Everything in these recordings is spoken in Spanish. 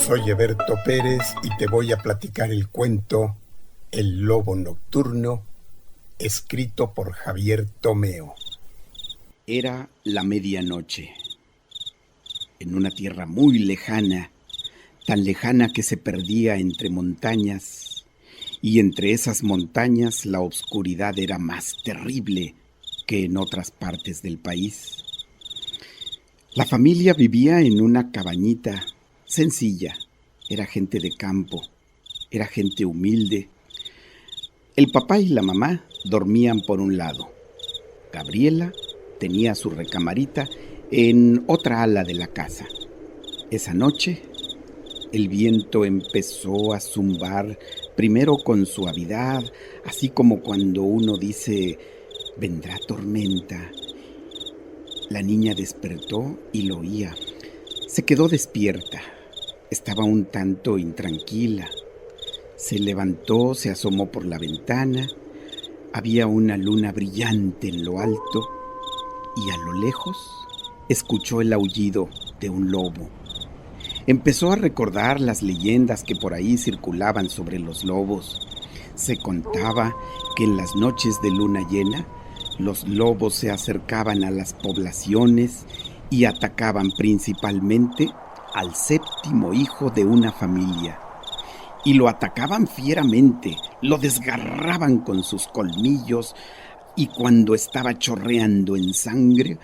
Soy Eberto Pérez y te voy a platicar el cuento El Lobo Nocturno, escrito por Javier Tomeo. Era la medianoche. En una tierra muy lejana, tan lejana que se perdía entre montañas, y entre esas montañas la oscuridad era más terrible que en otras partes del país. La familia vivía en una cabañita sencilla. Era gente de campo, era gente humilde. El papá y la mamá dormían por un lado. Gabriela tenía su recamarita en otra ala de la casa. Esa noche, el viento empezó a zumbar, primero con suavidad, así como cuando uno dice, vendrá tormenta. La niña despertó y lo oía. Se quedó despierta. Estaba un tanto intranquila. Se levantó, se asomó por la ventana. Había una luna brillante en lo alto y a lo lejos escuchó el aullido de un lobo. Empezó a recordar las leyendas que por ahí circulaban sobre los lobos. Se contaba que en las noches de luna llena los lobos se acercaban a las poblaciones y atacaban principalmente al séptimo hijo de una familia. Y lo atacaban fieramente, lo desgarraban con sus colmillos y cuando estaba chorreando en sangre,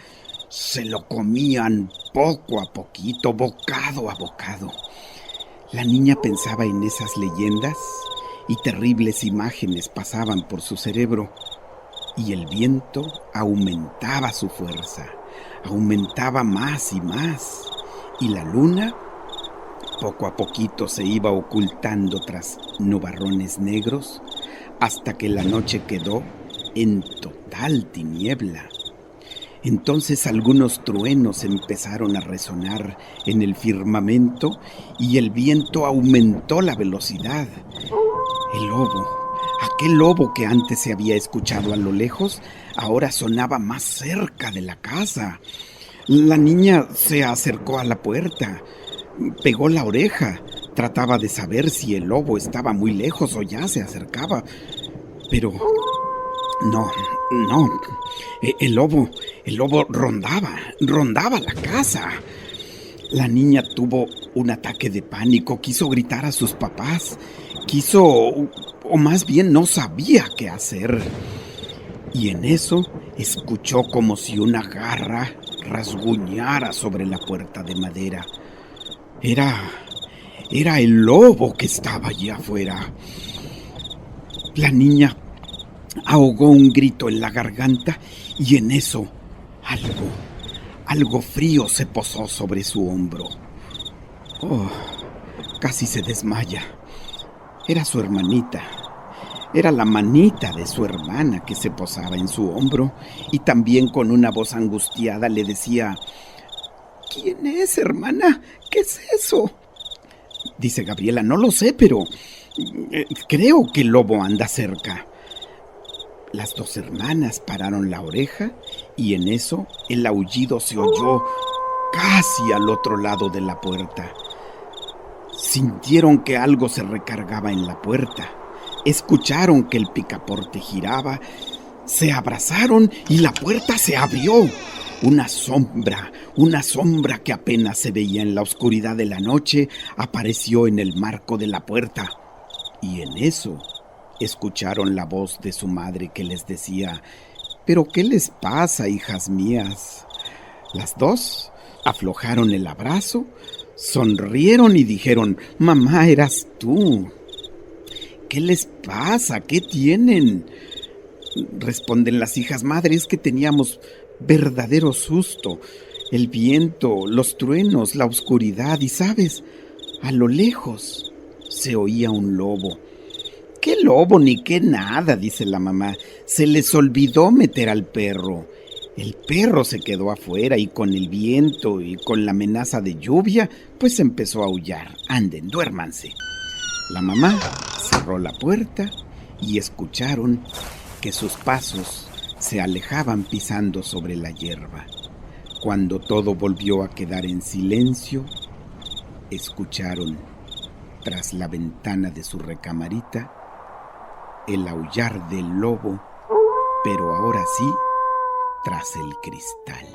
se lo comían poco a poquito, bocado a bocado. La niña pensaba en esas leyendas y terribles imágenes pasaban por su cerebro. Y el viento aumentaba su fuerza, aumentaba más y más, y la luna poco a poquito se iba ocultando tras nubarrones negros hasta que la noche quedó en total tiniebla. Entonces algunos truenos empezaron a resonar en el firmamento y el viento aumentó la velocidad. El lobo, aquel lobo que antes se había escuchado a lo lejos, ahora sonaba más cerca de la casa. La niña se acercó a la puerta, pegó la oreja, trataba de saber si el lobo estaba muy lejos o ya se acercaba. Pero no, el lobo rondaba la casa. La niña tuvo un ataque de pánico, quiso gritar a sus papás, o más bien no sabía qué hacer. Y en eso escuchó como si una garra rasguñara sobre la puerta de madera. Era el lobo que estaba allí afuera. La niña ahogó un grito en la garganta y en eso algo frío se posó sobre su hombro. Oh, casi se desmaya. Era su hermanita. Era la manita de su hermana que se posaba en su hombro y también con una voz angustiada le decía: ¿Quién es, hermana? ¿Qué es eso? Dice Gabriela: no lo sé, pero creo que el lobo anda cerca. Las dos hermanas pararon la oreja y en eso el aullido se oyó casi al otro lado de la puerta. Sintieron que algo se recargaba en la puerta. Escucharon que el picaporte giraba, se abrazaron y la puerta se abrió. Una sombra que apenas se veía en la oscuridad de la noche, apareció en el marco de la puerta. Y en eso escucharon la voz de su madre que les decía: ¿pero qué les pasa, hijas mías? Las dos aflojaron el abrazo, sonrieron y dijeron: mamá, eras tú. ¿Qué les pasa? ¿Qué tienen? Responden las hijas: madre, es que teníamos verdadero susto. El viento, los truenos, la oscuridad y, ¿sabes? A lo lejos se oía un lobo. ¿Qué lobo ni qué nada?, dice la mamá. Se les olvidó meter al perro. El perro se quedó afuera y con el viento y con la amenaza de lluvia, pues empezó a aullar. Anden, duérmanse. La mamá cerró la puerta y escucharon que sus pasos se alejaban pisando sobre la hierba. Cuando todo volvió a quedar en silencio, escucharon, tras la ventana de su recamarita, el aullar del lobo, pero ahora sí, tras el cristal.